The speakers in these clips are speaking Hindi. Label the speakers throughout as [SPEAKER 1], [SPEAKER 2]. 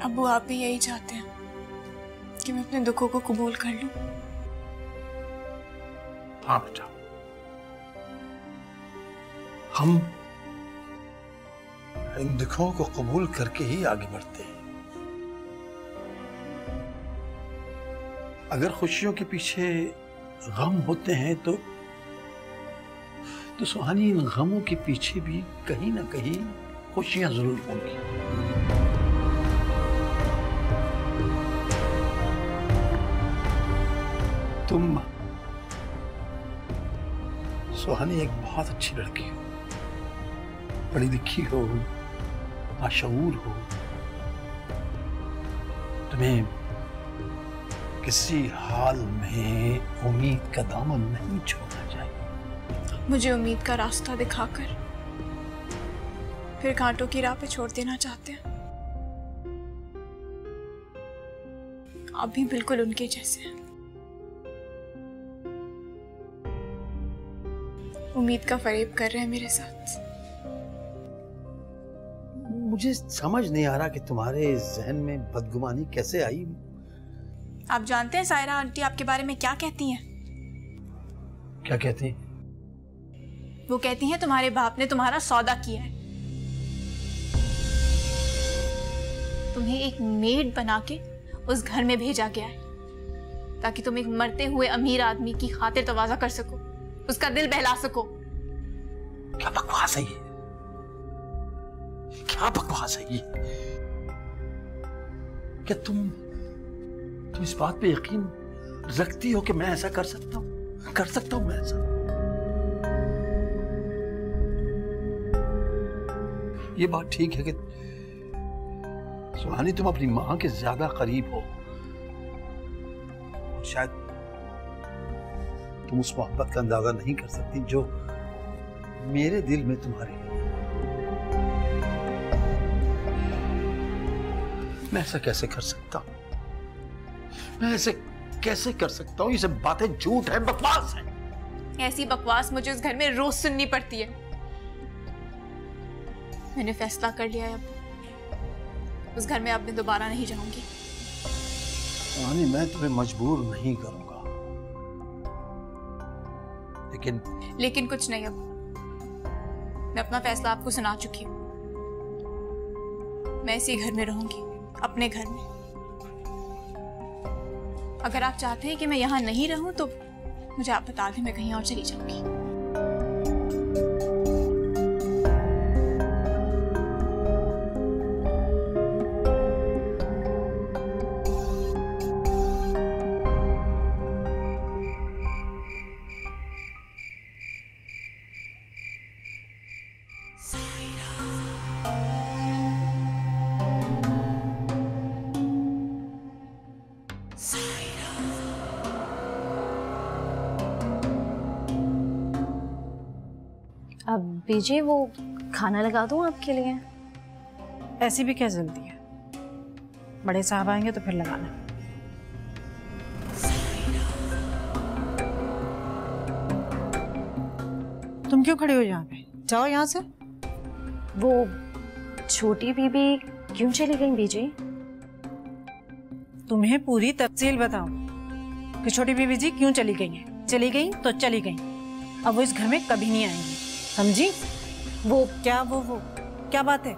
[SPEAKER 1] अब्बू आप भी यही चाहते हैं कि मैं अपने दुखों को कबूल कर लूं?
[SPEAKER 2] हाँ बेटा, हम इन दुखों को कबूल करके ही आगे बढ़ते हैं। अगर खुशियों के पीछे गम होते हैं तो सुहानी इन गमों के पीछे भी कहीं ना कहीं खुशियां जरूर होंगी। तुम सुहानी एक बहुत अच्छी लड़की हो, पढ़ी लिखी हो, बाशऊर हो। तुम्हें किसी हाल में उम्मीद का दामन नहीं छोड़ना चाहिए।
[SPEAKER 1] मुझे उम्मीद का रास्ता दिखाकर फिर कांटों की राह पे छोड़ देना चाहते हैं। आप भी बिल्कुल उनके जैसे हैं। उम्मीद का फरेब कर रहे हैं मेरे साथ।
[SPEAKER 2] मुझे समझ नहीं आ रहा कि तुम्हारे जहन में बदगुमानी कैसे आई।
[SPEAKER 1] आप जानते हैं सायरा आंटी आपके बारे में क्या कहती हैं?
[SPEAKER 2] क्या कहती हैं?
[SPEAKER 1] वो कहती हैं तुम्हारे बाप ने तुम्हारा सौदा किया है, तुम्हें एक मेड बना के उस घर में भेजा गया है ताकि तुम एक मरते हुए अमीर आदमी की खातिर तवाज़ा कर सको, उसका दिल बहला सको।
[SPEAKER 2] क्या बकवास है ये? क्या बकवास है ये? क्या तुम इस बात पे यकीन रखती हो कि मैं ऐसा कर सकता हूं? कर सकता हूं मैं ऐसा? ये बात ठीक है कि सुहानी तुम अपनी मां के ज्यादा करीब हो, शायद तुम उस मोहब्बत का अंदाजा नहीं कर सकती जो मेरे दिल में तुम्हारे लिए। मैं ऐसा कैसे कर सकता हूं? मैं ऐसे कैसे कर सकता हूं? ये सब बातें झूठ है, बकवास है।
[SPEAKER 1] ऐसी बकवास मुझे उस घर में रोज सुननी पड़ती है। मैंने फैसला कर लिया है, अब उस घर में अब मैं दोबारा नहीं जाऊंगी।
[SPEAKER 2] सुहानी, मैं तुम्हें मजबूर नहीं करूंगा, लेकिन
[SPEAKER 1] कुछ नहीं। अब मैं अपना फैसला आपको सुना चुकी हूँ। मैं इसी घर में रहूंगी, अपने घर में। अगर आप चाहते हैं कि मैं यहाँ नहीं रहूं तो मुझे आप बता दें, मैं कहीं और चली जाऊंगी।
[SPEAKER 3] अब बीजी वो खाना लगा दूं आपके लिए?
[SPEAKER 4] ऐसी भी क्या जल्दी है? बड़े साहब आएंगे तो फिर लगाना। तुम क्यों खड़े हो यहाँ पे? जाओ यहाँ से।
[SPEAKER 3] वो छोटी बीबी क्यों चली गई बीजी?
[SPEAKER 4] तुम्हें पूरी तफसील बताओ कि छोटी बीबी जी क्यों चली गई हैं। चली गई तो चली गई, अब वो इस घर में कभी नहीं आएंगी, समझी? वो क्या बात है?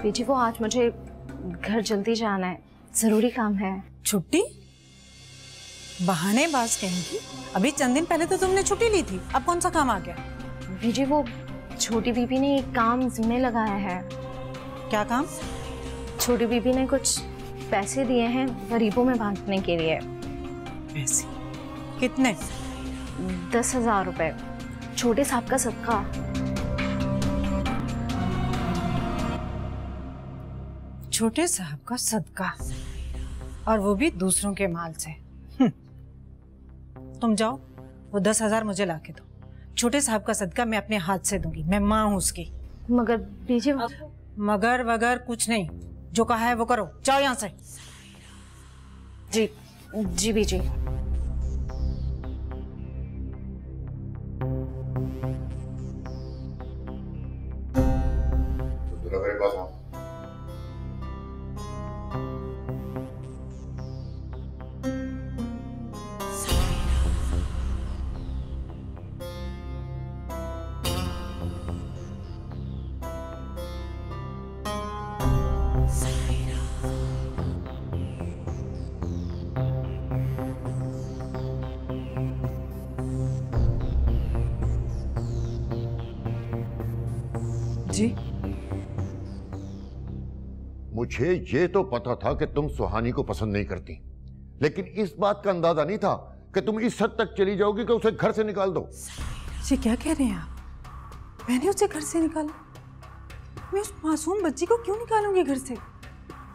[SPEAKER 3] बीजी वो आज मुझे घर जल्दी जाना है, जरूरी काम है।
[SPEAKER 4] छुट्टी? बहानेबाज कहेंगी। अभी चंद दिन पहले तो तुमने छुट्टी ली थी, अब कौन सा काम आ गया?
[SPEAKER 3] बीजी वो छोटी बीबी ने एक काम जिम्मे लगाया है।
[SPEAKER 4] क्या काम?
[SPEAKER 3] छोटी बीबी ने कुछ पैसे दिए हैं गरीबों में बांटने के लिए।
[SPEAKER 4] पैसे? कितने?
[SPEAKER 3] 10,000 रुपए, छोटे साहब का सदका।
[SPEAKER 4] छोटे साहब का सदका, और वो भी दूसरों के माल से। तुम जाओ, वो 10,000 मुझे लाके दो। छोटे साहब का सदका मैं अपने हाथ से दूंगी, मैं माँ हूँ उसकी।
[SPEAKER 3] मगर बीजी
[SPEAKER 4] मगर वगर कुछ नहीं, जो कहा है वो करो। जाओ यहाँ से।
[SPEAKER 3] जी जी बीजी।
[SPEAKER 5] मेरे पास आओ।
[SPEAKER 4] जी?
[SPEAKER 5] मुझे ये तो पता था कि तुम सुहानी को पसंद नहीं करती, लेकिन इस बात का अंदाजा नहीं था कि तुम इस हद तक चली जाओगी कि उसे घर से निकाल दो।
[SPEAKER 4] जी क्या कह रहे हैं आप? मैंने उसे घर से निकाला? मैं उस मासूम बच्ची को क्यों निकालूंगी घर से?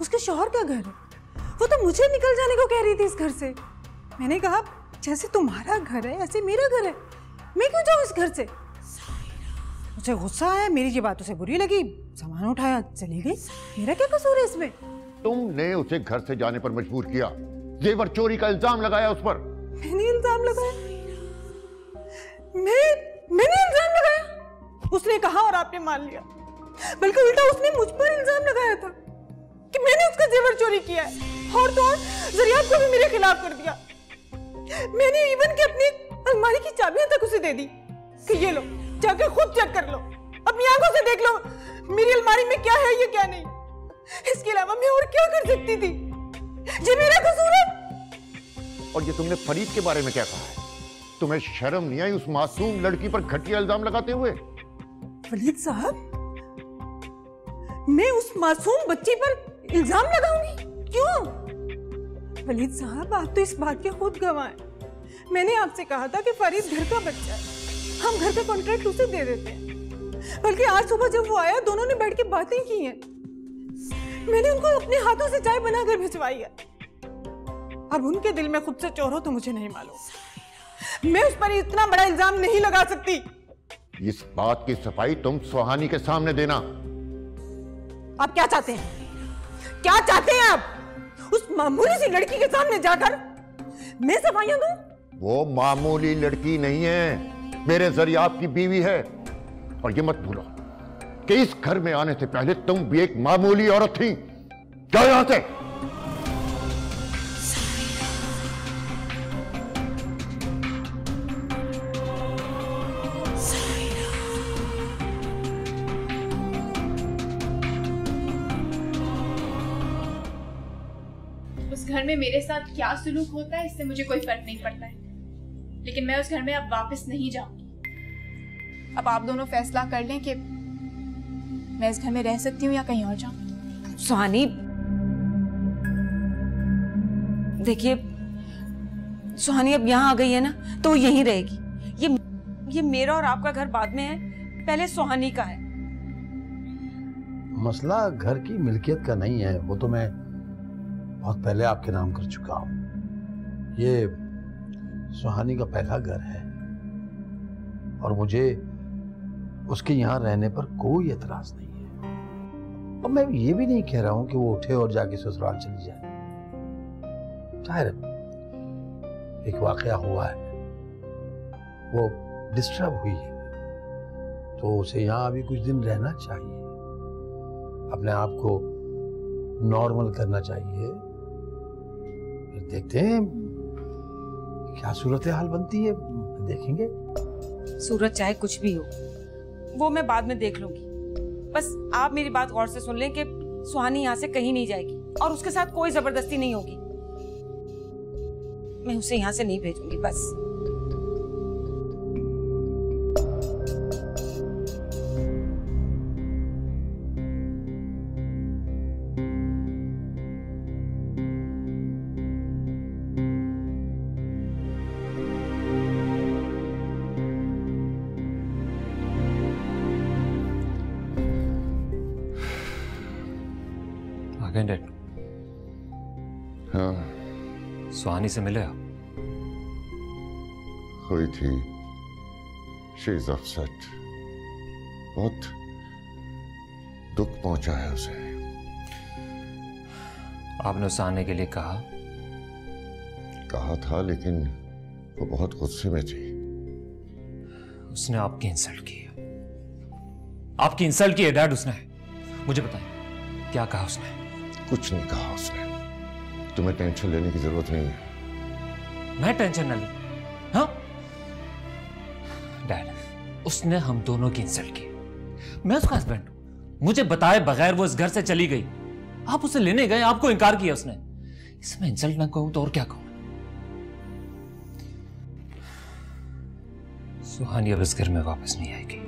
[SPEAKER 4] उसके शौहर का घर है, वो तो मुझे निकल जाने को कह रही थी इस घर से। मैंने कहा जैसे तुम्हारा घर है ऐसे मेरा घर है, मैं क्यों जाऊं इस घर से? उसे गुस्सा आया, मेरी ये बात उसे बुरी लगी, सामान उठाया चली गई। मेरा क्या कसूर है इसमें?
[SPEAKER 5] तुमने उसे घर से जाने पर मजबूर किया, जेवर चोरी का इल्जाम लगाया उस पर।
[SPEAKER 4] मैंने इल्जाम लगाया? मैंने इल्जाम लगाया? उसने कहा और आपने मान लिया। बल्कि उल्टा उसने मुझ पर इल्जाम लगाया था कि मैंने उसका जेवर चोरी किया है, और तो और ज़रियात को भी मेरे खिलाफ कर दिया। मैंने इवन के अपनी अलमारी की चाबियां तक उसे दे दी कि ये लो, जाके खुद चेक कर लो, अपनी आंखों से देख लो मेरी अलमारी में क्या है ये क्या नहीं। इसके अलावा मैं और क्या कर सकती थी? ये मेरा कसूर है।
[SPEAKER 5] और ये तुमने फरीद के बारे में क्या कहा है? तुम्हें शर्म नहीं आई उस मासूम लड़की पर घटिया इल्जाम लगाते हुए?
[SPEAKER 4] फरीद साहब, मैं उस मासूम बच्ची पर इल्जाम लगाऊंगी? क्यों? फरीद साहब, आप तो इस बात के खुद गवाह हैं। मैंने आपसे कहा था कि फरीद घर का बच्चा है, हम घर का कॉन्ट्रैक्ट उसे दे देते हैं। बल्कि आज सुबह जब वो आया, दोनों ने बैठ के बातें की हैं। मैंने उनको अपने हाथों से चाय बनाकर भिजवाई है। अब उनके दिल में खुद से चोर हो तो मुझे नहीं मालूम। मैं उस पर इतना बड़ा इल्जाम नहीं लगा सकती।
[SPEAKER 5] इस बात की सफाई तुम सुहानी के सामने देना।
[SPEAKER 4] आप क्या चाहते हैं? क्या चाहते हैं आप? उस मामूली सी लड़की के सामने जाकर मैं सफाइयां दूं?
[SPEAKER 5] वो मामूली लड़की नहीं है, मेरे ज़रियात की बीवी है। और ये मत भूलो कि इस घर में आने से पहले तुम भी एक मामूली औरत थी। जाओ यहां से।
[SPEAKER 1] उस घर में मेरे साथ क्या सुलूक होता है इससे मुझे कोई फर्क नहीं पड़ता है, लेकिन मैं उस घर में अब वापस नहीं जाऊंगी। अब आप दोनों फैसला कर लें कि मैं इस घर में रह सकती हूँ या कहीं और जाऊं।
[SPEAKER 6] सुहानी, देखिए सुहानी अब यहाँ आ गई है ना, तो वो यहीं रहेगी। ये मेरा और आपका घर बाद में है, पहले सुहानी का है।
[SPEAKER 2] मसला घर की मिल्कियत का नहीं है, वो तो मैं बहुत पहले आपके नाम कर चुका हूं। ये सुहानी का पहला घर है और मुझे उसके यहाँ रहने पर कोई एतराज नहीं है। और मैं ये भी नहीं कह रहा हूं कि वो उठे और जाके ससुराल चली जाए। जाहिर एक वाकया हुआ है, वो डिस्टर्ब हुई है, तो उसे यहाँ अभी कुछ दिन रहना चाहिए, अपने आप को नॉर्मल करना चाहिए। फिर देखते हैं क्या सूरत हाल बनती है, देखेंगे।
[SPEAKER 6] सूरत चाहे कुछ भी हो, वो मैं बाद में देख लूंगी। बस आप मेरी बात गौर से सुन लें कि सुहानी यहाँ से कहीं नहीं जाएगी और उसके साथ कोई जबरदस्ती नहीं होगी। मैं उसे यहाँ से नहीं भेजूंगी बस।
[SPEAKER 7] डैड,
[SPEAKER 5] हाँ,
[SPEAKER 7] सुहानी से मिले आप?
[SPEAKER 5] हुई थी। शी इज अपसेट, बहुत दुख पहुंचा है उसे।
[SPEAKER 7] आपने उसे आने के लिए कहा
[SPEAKER 5] था, लेकिन वो बहुत गुस्से में थी।
[SPEAKER 7] उसने आपकी इंसल्ट की है, आपकी इंसल्ट की है डैड उसने। मुझे बताएं क्या कहा उसने?
[SPEAKER 5] कुछ नहीं कहा उसने। तुम्हें टेंशन लेने की जरूरत नहीं है।
[SPEAKER 7] मैं टेंशन न लूं? हाँ डैड, उसने हम दोनों की इंसल्ट की। मैं उसका हस्बैंड हूं, मुझे बताए बगैर वो इस घर से चली गई। आप उसे लेने गए, आपको इनकार किया उसने। इसमें इंसल्ट ना कहूं तो और क्या कहूं? सुहानी अब इस घर में वापस नहीं आएगी।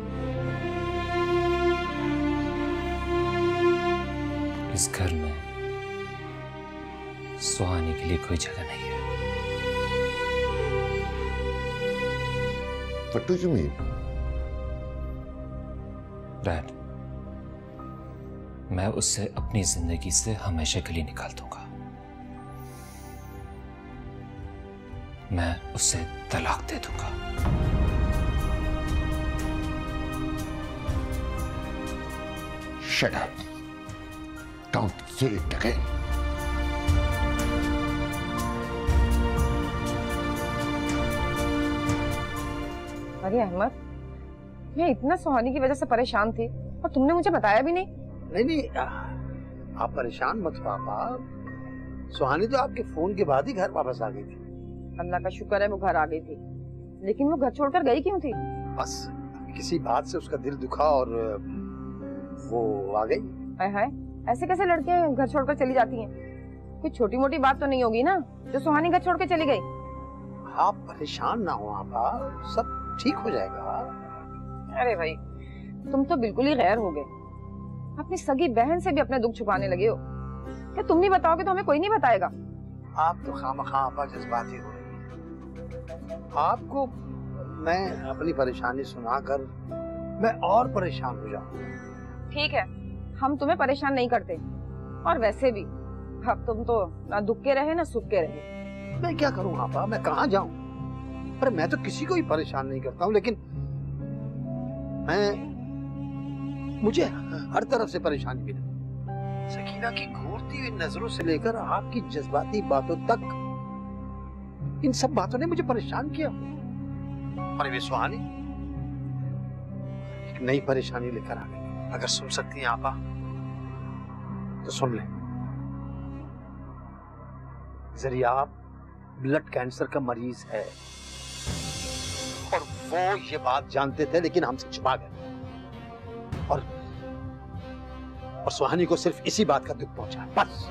[SPEAKER 7] इस घर में सुहानी के लिए कोई जगह नहीं है।
[SPEAKER 5] What do you mean?
[SPEAKER 7] Dad, मैं उससे अपनी जिंदगी से हमेशा के लिए निकाल दूंगा। मैं उसे तलाक दे दूंगा।
[SPEAKER 5] Shut up. Don't say it again.
[SPEAKER 6] अरे अहमद, मैं इतना सुहानी की वजह से परेशान थी और तुमने मुझे बताया भी नहीं।
[SPEAKER 2] नहीं, आप परेशान मत पापा। सुहानी तो आपके फोन के बाद ही घर वापस आ गई थी।
[SPEAKER 6] अल्लाह का शुक्र है वो घर आ गई थी, लेकिन वो घर छोड़कर गई क्यों थी?
[SPEAKER 2] बस किसी बात से उसका दिल दुखा और वो आ गई।
[SPEAKER 6] हाय हाय, ऐसे कैसे लड़कियां घर छोड़कर चली जाती हैं? कोई छोटी मोटी बात तो नहीं होगी ना जो सुहानी घर छोड़ के चली गई?
[SPEAKER 2] आप परेशान ना हो आपा, सब ठीक हो जाएगा।
[SPEAKER 6] अरे भाई, तुम तो बिल्कुल ही गैर हो गए। अपनी सगी बहन से भी अपने दुख छुपाने लगे हो। क्या तुम नहीं बताओगे तो हमें कोई नहीं बताएगा?
[SPEAKER 2] आप तो खामखा आपा जज्बाती हो रही हैं। आपको मैं अपनी परेशानी सुनाकर मैं और परेशान हो जाऊं।
[SPEAKER 6] ठीक है, हम तुम्हें परेशान नहीं करते, और वैसे भी अब तुम तो ना दुख के रहे ना सुख के रहे।
[SPEAKER 2] मैं क्या करूं आपा, मैं कहाँ जाऊं? पर मैं तो किसी को ही परेशान नहीं करता हूं, लेकिन मुझे हर तरफ से परेशानी भी नहीं। सकीना की घूरती हुई नजरों से लेकर आपकी जज्बाती बातों तक, इन सब बातों ने मुझे परेशान किया। और वे सुहानी एक नई परेशानी लेकर आ गई। अगर सुन सकती हैं आपा तो सुन लें। ज़रियाब ब्लड कैंसर का मरीज है और वो ये बात जानते थे, लेकिन हमसे छुपा गए। और सुहानी को सिर्फ इसी बात का दुख पहुंचा, बस।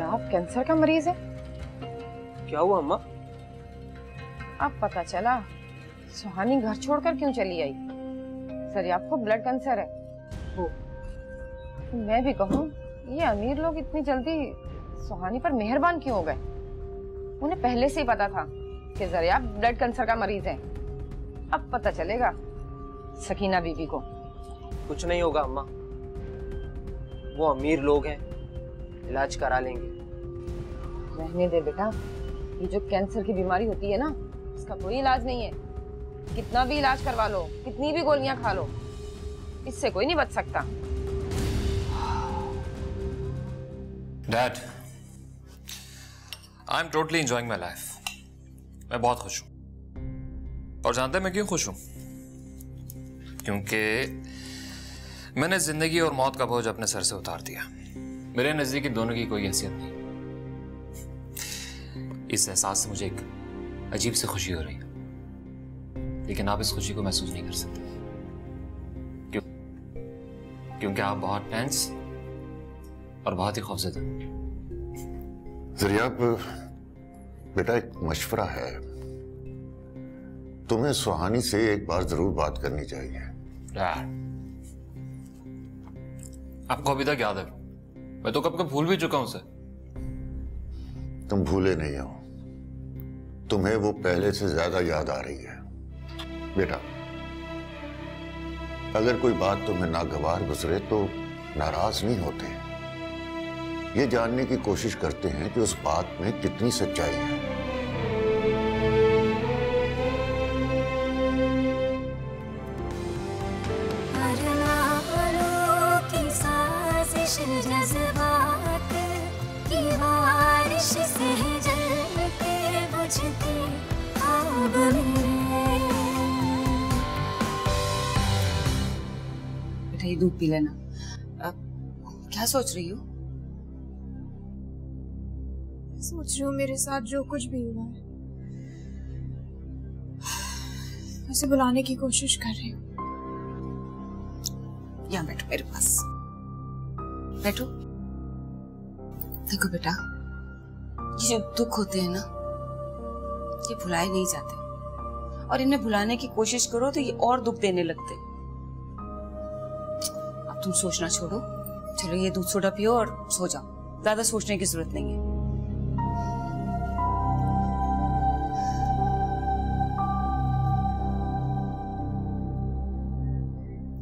[SPEAKER 6] आप कैंसर का मरीज है?
[SPEAKER 8] क्या हुआ अम्मा?
[SPEAKER 6] अब पता चला सुहानी घर छोड़कर क्यों चली आई। सर, आपको ब्लड कैंसर है। मैं भी कहूँ, ये अमीर लोग इतनी जल्दी सुहानी पर मेहरबान क्यों हो गए? उन्हें पहले से ही पता था कि ज़रिया ब्लड कैंसर का मरीज है। अब पता चलेगा सकीना बीबी को।
[SPEAKER 8] कुछ नहीं होगा अम्मा, वो अमीर लोग हैं, इलाज करा लेंगे।
[SPEAKER 6] रहने दे बेटा, ये जो कैंसर की बीमारी होती है ना, इसका कोई इलाज नहीं है। कितना भी इलाज करवा लो, कितनी भी गोलियां खा लो, इससे कोई नहीं बच सकता।
[SPEAKER 7] Dad, I am totally enjoying my life. मैं बहुत खुश हूं। और जानते हैं मैं क्यों खुश हूं? क्योंकि मैंने जिंदगी और मौत का बोझ अपने सर से उतार दिया। मेरे नजदीक दोनों की कोई हैसियत नहीं। इस एहसास से मुझे एक अजीब सी खुशी हो रही है, लेकिन आप इस खुशी को महसूस नहीं कर सकते। क्यों? क्योंकि आप बहुत टेंस और बहुत ही खौफजदा हैं।
[SPEAKER 5] ज़रियाब बेटा, एक मशवरा है, तुम्हें सुहानी से एक बार जरूर बात करनी चाहिए।
[SPEAKER 7] आपको अभी तक याद है? मैं तो कब भूल भी चुका हूं उसे।
[SPEAKER 5] तुम भूले नहीं हो, तुम्हें वो पहले से ज्यादा याद आ रही है। बेटा, अगर कोई बात तुम्हें नागवार गुजरे तो नाराज नहीं होते, ये जानने की कोशिश करते हैं कि उस बात में कितनी सच्चाई है।
[SPEAKER 9] जज्बात की बारिश से जलते बुझते ख्वाब मेरे।
[SPEAKER 6] बेटा, ये दूध पी लेना। क्या सोच रही हो?
[SPEAKER 1] सोच रही हूँ मेरे साथ जो कुछ भी हुआ है, उसे बुलाने की कोशिश कर रही हूँ।
[SPEAKER 6] यहाँ बैठो मेरे पास, बैठो। देखो बेटा, ये जो दुख होते हैं ना, ये भुलाए नहीं जाते।
[SPEAKER 10] और इन्हें भुलाने की कोशिश करो तो ये और दुख देने लगते। अब तुम सोचना छोड़ो, चलो ये दूध सोडा पियो और सो जाओ, ज्यादा सोचने की जरूरत नहीं है।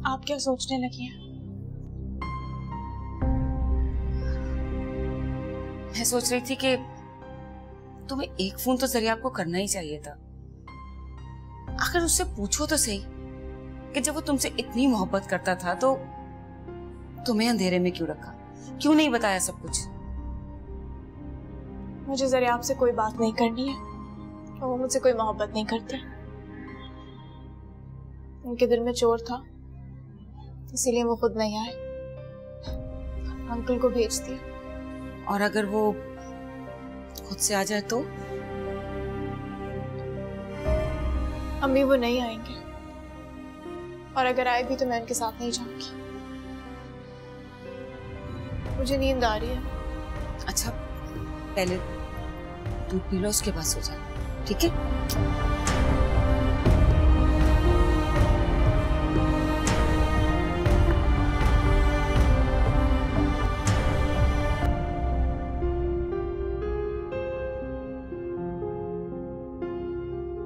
[SPEAKER 1] आप क्या सोचने लगी हैं?
[SPEAKER 10] मैं सोच रही थी कि तुम्हें एक फोन तो जरिया आपको करना ही चाहिए था। आखिर उससे पूछो तो सही कि जब वो तुमसे इतनी मोहब्बत करता था तो तुम्हें अंधेरे में क्यों रखा, क्यों नहीं बताया सब कुछ?
[SPEAKER 1] मुझे जरिया आपसे कोई बात नहीं करनी है और वो मुझसे कोई मोहब्बत नहीं करते। उनके दिल में चोर था, इसीलिए वो खुद नहीं आए, अंकल को भेज दिया।
[SPEAKER 10] और अगर वो खुद से आ जाए तो?
[SPEAKER 1] अम्मी वो नहीं आएंगे, और अगर आए भी तो मैं उनके साथ नहीं जाऊंगी। मुझे नींद आ रही है।
[SPEAKER 10] अच्छा, पहले दूध पी लो, उसके बाद सो जाओ, ठीक है?